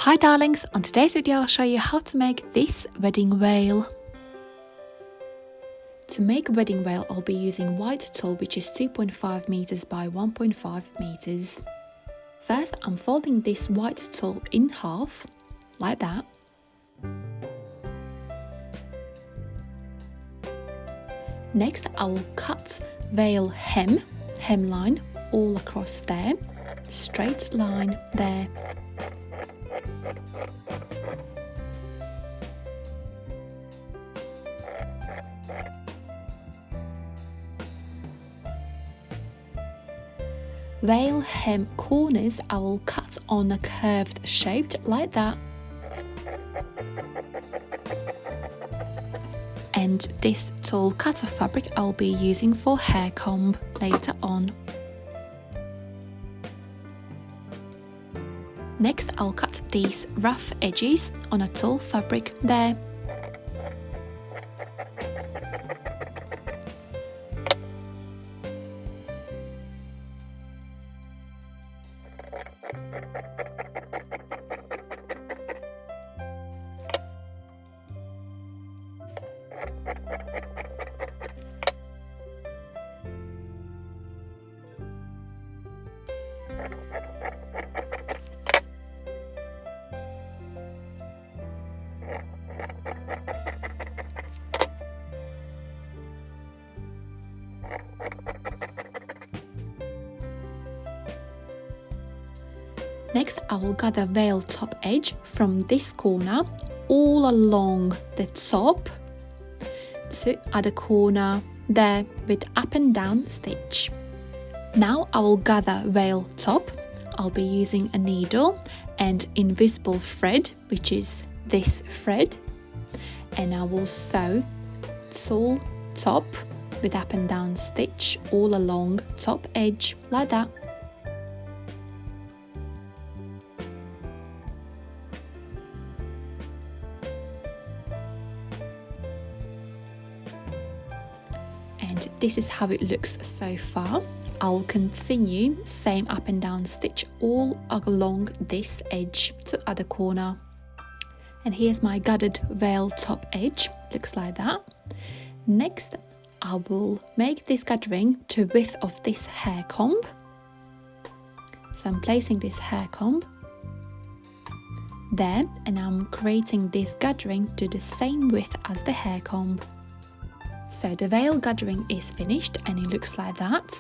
Hi darlings, on today's video I'll show you how to make this wedding veil. To make a wedding veil I'll be using white tulle, which is 2.5 meters by 1.5 meters. First I'm folding this white tulle in half, like that. Next I will cut veil hemline all across there, straight line there. Veil hem corners I will cut on a curved shape like that. And this tulle cut of fabric I'll be using for hair comb later on. Next I'll cut these rough edges on a tulle fabric there. Next I will gather veil top edge from this corner all along the top to other corner there with up and down stitch. Now I will gather veil top. I'll be using a needle and invisible thread, which is this thread, and I will sew tulle top with up and down stitch all along top edge like that. And this is how it looks so far. I'll continue same up and down stitch all along this edge to other corner. And here's my gathered veil top edge, looks like that. Next I will make this gathering to width of this hair comb. So I'm placing this hair comb there and I'm creating this gathering to the same width as the hair comb. So the veil gathering is finished and it looks like that.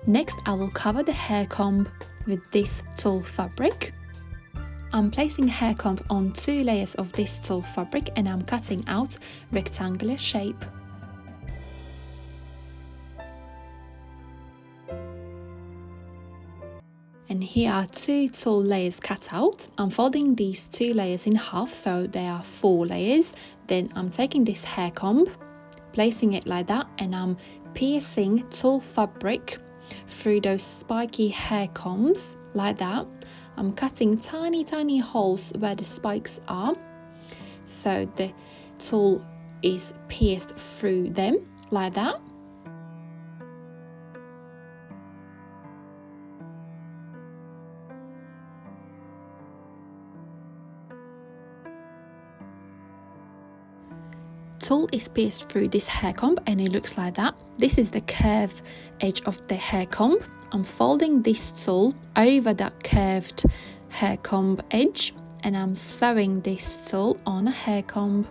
Next I will cover the hair comb with this tulle fabric. I'm placing hair comb on 2 layers of this tulle fabric and I'm cutting out rectangular shape. And here are 2 tulle layers cut out. I'm folding these 2 layers in half so there are 4 layers. Then I'm taking this hair comb, placing it like that, and I'm piercing tulle fabric through those spiky hair combs like that. I'm cutting tiny holes where the spikes are, so the tulle is pierced through them like that. Tulle is pierced through this hair comb and it looks like that. This is the curved edge of the hair comb. I'm folding this tulle over that curved hair comb edge and I'm sewing this tulle on a hair comb.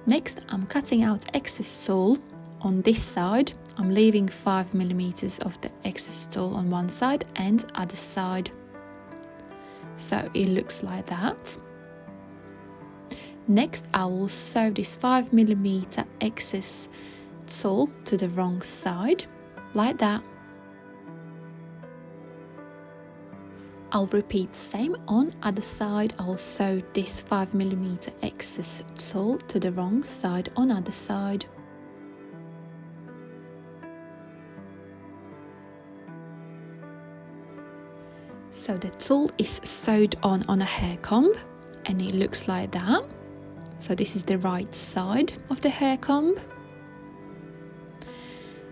Next I'm cutting out excess tulle on this side. I'm leaving 5 millimeters of the excess tulle on one side and other side. So it looks like that. Next I will sew this 5 millimeter excess tulle to the wrong side, like that. I'll repeat same on other side. I'll sew this 5mm excess tulle to the wrong side on other side. So the tulle is sewed on a hair comb and it looks like that. So this is the right side of the hair comb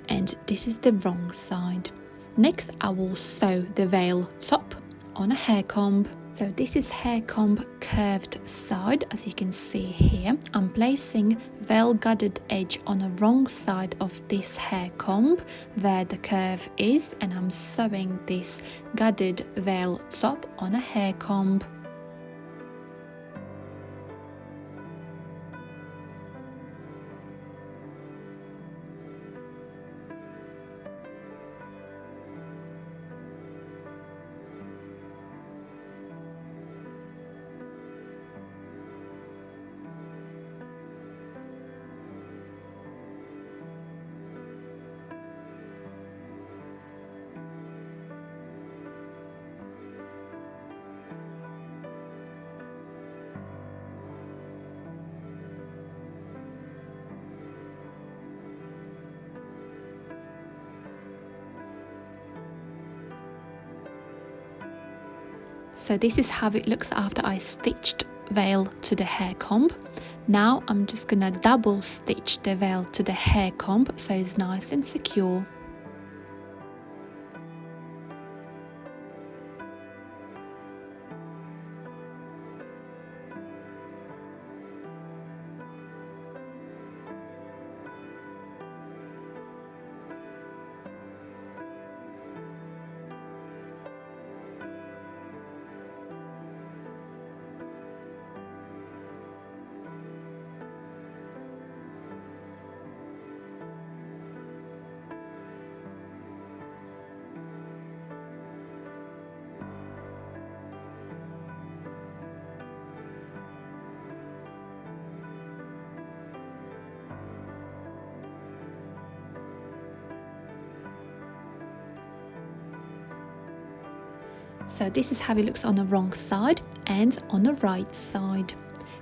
and this is the wrong side. Next I will sew the veil top on a hair comb. So this is hair comb curved side, as you can see here. I'm placing veil gathered edge on the wrong side of this hair comb where the curve is, and I'm sewing this gathered veil top on a hair comb. So this is how it looks after I stitched veil to the hair comb. Now I'm just gonna double stitch the veil to the hair comb so it's nice and secure. So this is how it looks on the wrong side and on the right side.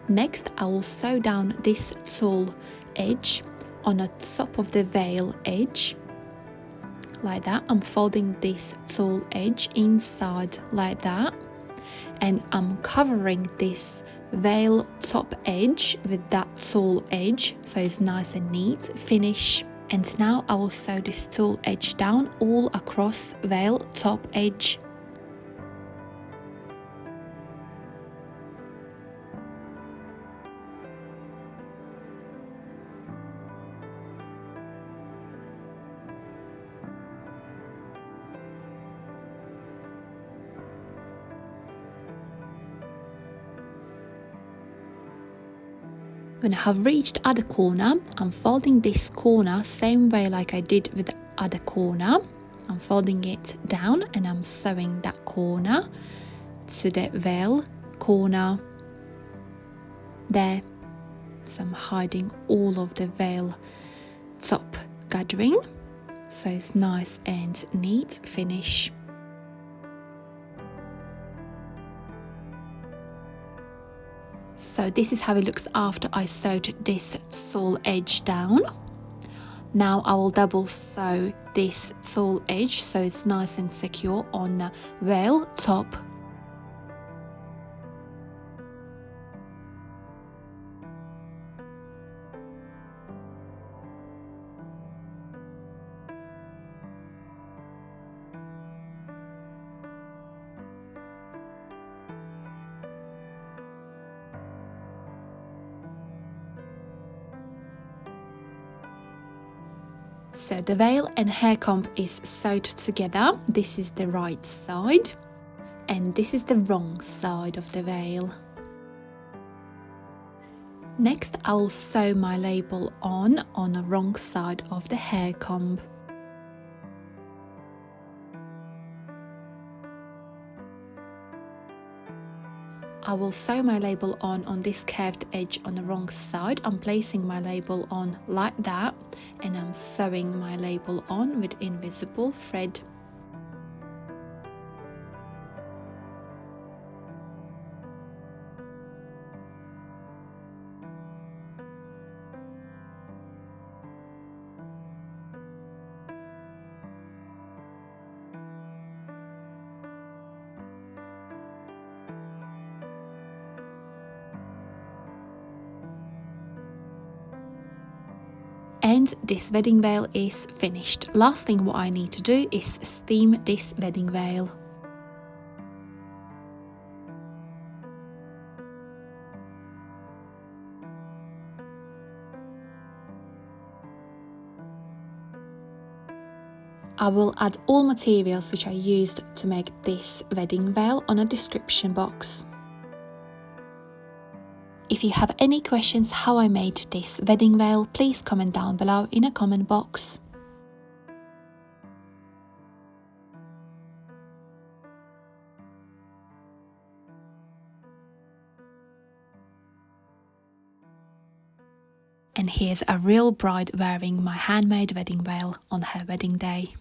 Next I will sew down this tulle edge on the top of the veil edge like that. I'm folding this tulle edge inside like that, and I'm covering this veil top edge with that tulle edge so it's nice and neat finish. And now I will sew this tulle edge down all across veil top edge. When I have reached other corner, I'm folding this corner same way like I did with the other corner. I'm folding it down and I'm sewing that corner to the veil corner there. So I'm hiding all of the veil top gathering so it's nice and neat finish. So this is how it looks after I sewed this tulle edge down. Now I will double sew this tulle edge so it's nice and secure on the veil top. So the veil and hair comb is sewed together. This is the right side and this is the wrong side of the veil. Next I will sew my label on the wrong side of the hair comb. I will sew my label on this curved edge on the wrong side. I'm placing my label on like that and I'm sewing my label on with invisible thread. And this wedding veil is finished. Last thing what I need to do is steam this wedding veil. I will add all materials which I used to make this wedding veil on a description box. If you have any questions how I made this wedding veil, please comment down below in a comment box. And here's a real bride wearing my handmade wedding veil on her wedding day.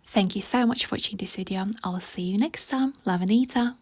Thank you so much for watching this video. I'll see you next time. Love, Anita.